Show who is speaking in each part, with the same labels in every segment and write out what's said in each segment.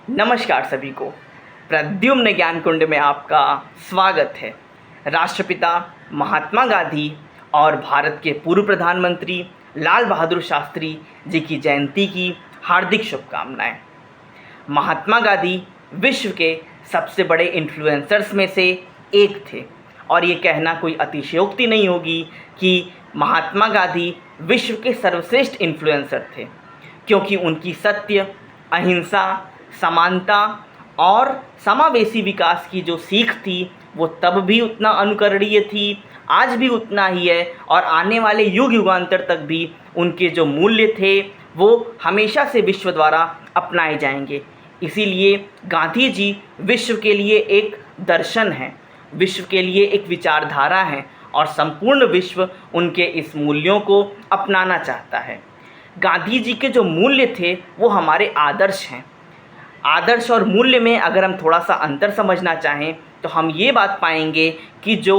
Speaker 1: नमस्कार सभी को। प्रद्युम्न ज्ञान कुंड में आपका स्वागत है। राष्ट्रपिता महात्मा गांधी और भारत के पूर्व प्रधानमंत्री लाल बहादुर शास्त्री जी की जयंती की हार्दिक शुभकामनाएं। महात्मा गांधी विश्व के सबसे बड़े इन्फ्लुएंसर्स में से एक थे और ये कहना कोई अतिशयोक्ति नहीं होगी कि महात्मा गांधी विश्व के सर्वश्रेष्ठ इन्फ्लुएंसर थे, क्योंकि उनकी सत्य, अहिंसा, समानता और समावेशी विकास की जो सीख थी वो तब भी उतना अनुकरणीय थी, आज भी उतना ही है और आने वाले युग युगांतर तक भी उनके जो मूल्य थे वो हमेशा से विश्व द्वारा अपनाए जाएंगे। इसीलिए गांधी जी विश्व के लिए एक दर्शन हैं, विश्व के लिए एक विचारधारा है और संपूर्ण विश्व उनके इस मूल्यों को अपनाना चाहता है। गांधी जी के जो मूल्य थे वो हमारे आदर्श हैं। आदर्श और मूल्य में अगर हम थोड़ा सा अंतर समझना चाहें तो हम ये बात पाएंगे कि जो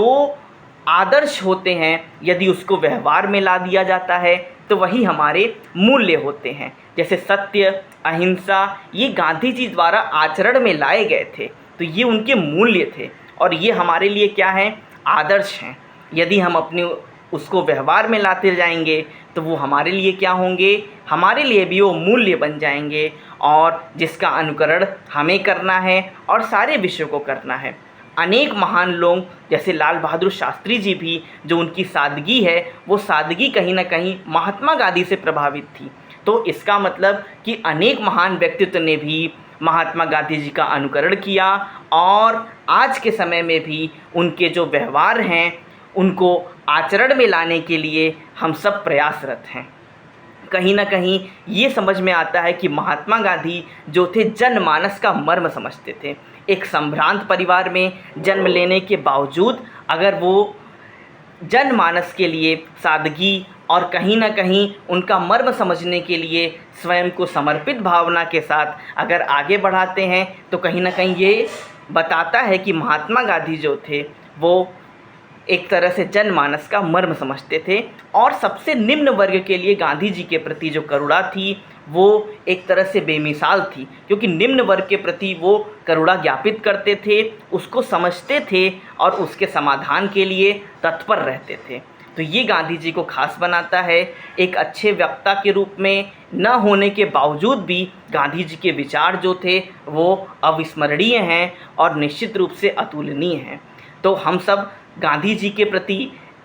Speaker 1: आदर्श होते हैं यदि उसको व्यवहार में ला दिया जाता है तो वही हमारे मूल्य होते हैं। जैसे सत्य, अहिंसा, ये गांधी जी द्वारा आचरण में लाए गए थे तो ये उनके मूल्य थे और ये हमारे लिए क्या हैं, आदर्श हैं। यदि हम अपने उसको व्यवहार में लाते जाएंगे तो वो हमारे लिए क्या होंगे, हमारे लिए भी वो मूल्य बन जाएंगे और जिसका अनुकरण हमें करना है और सारे विश्व को करना है। अनेक महान लोग जैसे लाल बहादुर शास्त्री जी भी, जो उनकी सादगी है वो सादगी कहीं ना कहीं महात्मा गांधी से प्रभावित थी। तो इसका मतलब कि अनेक महान व्यक्तित्व ने भी महात्मा गांधी जी का अनुकरण किया और आज के समय में भी उनके जो व्यवहार हैं उनको आचरण में लाने के लिए हम सब प्रयासरत हैं। कहीं ना कहीं ये समझ में आता है कि महात्मा गांधी जो थे जनमानस का मर्म समझते थे। एक संभ्रांत परिवार में जन्म लेने के बावजूद अगर वो जनमानस के लिए सादगी और कहीं ना कहीं उनका मर्म समझने के लिए स्वयं को समर्पित भावना के साथ अगर आगे बढ़ाते हैं तो कहीं ना कहीं ये बताता है कि महात्मा गांधी जो थे वो एक तरह से जनमानस का मर्म समझते थे और सबसे निम्न वर्ग के लिए गांधी जी के प्रति जो करुणा थी वो एक तरह से बेमिसाल थी, क्योंकि निम्न वर्ग के प्रति वो करुणा ज्ञापित करते थे, उसको समझते थे और उसके समाधान के लिए तत्पर रहते थे। तो ये गांधी जी को खास बनाता है। एक अच्छे वक्ता के रूप में न होने के बावजूद भी गांधी जी के विचार जो थे वो अविस्मरणीय हैं और निश्चित रूप से अतुलनीय हैं। तो हम सब गांधी जी के प्रति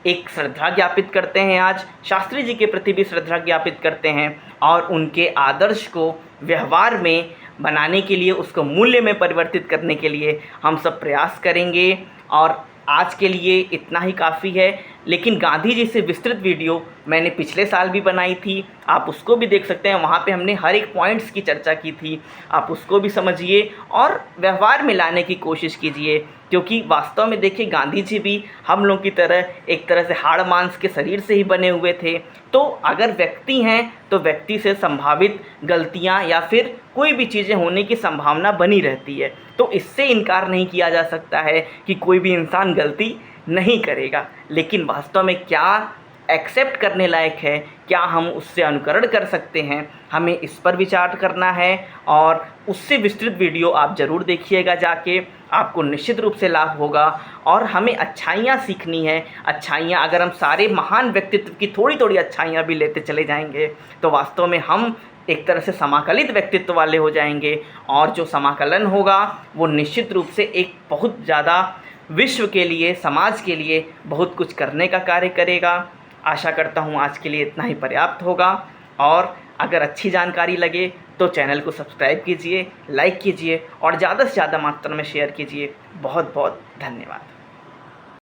Speaker 1: एक श्रद्धा ज्ञापित करते हैं, आज शास्त्री जी के प्रति भी श्रद्धा ज्ञापित करते हैं और उनके आदर्श को व्यवहार में बनाने के लिए, उसको मूल्य में परिवर्तित करने के लिए हम सब प्रयास करेंगे। और आज के लिए इतना ही काफ़ी है, लेकिन गांधी जी से विस्तृत वीडियो मैंने पिछले साल भी बनाई थी, आप उसको भी देख सकते हैं। वहाँ पे हमने हर एक पॉइंट्स की चर्चा की थी, आप उसको भी समझिए और व्यवहार में लाने की कोशिश कीजिए, क्योंकि वास्तव में देखिए गांधी जी भी हम लोग की तरह एक तरह से हाड़ मांस के शरीर से ही बने हुए थे। तो अगर व्यक्ति हैं तो व्यक्ति से संभावित गलतियां या फिर कोई भी चीज़ें होने की संभावना बनी रहती है, तो इससे इनकार नहीं किया जा सकता है कि कोई भी इंसान गलती नहीं करेगा। लेकिन वास्तव में क्या एक्सेप्ट करने लायक है, क्या हम उससे अनुकरण कर सकते हैं, हमें इस पर विचार करना है और उससे विस्तृत वीडियो आप ज़रूर देखिएगा जाके, आपको निश्चित रूप से लाभ होगा। और हमें अच्छाइयाँ सीखनी है। अच्छाइयाँ अगर हम सारे महान व्यक्तित्व की थोड़ी थोड़ी अच्छाइयाँ भी लेते चले जाएंगे तो वास्तव में हम एक तरह से समाकलित व्यक्तित्व वाले हो जाएंगे और जो समाकलन होगा वो निश्चित रूप से एक बहुत ज़्यादा विश्व के लिए, समाज के लिए बहुत कुछ करने का कार्य करेगा। आशा करता हूँ आज के लिए इतना ही पर्याप्त होगा और अगर अच्छी जानकारी लगे तो चैनल को सब्सक्राइब कीजिए, लाइक कीजिए और ज़्यादा से ज़्यादा मात्रा में शेयर कीजिए। बहुत बहुत धन्यवाद।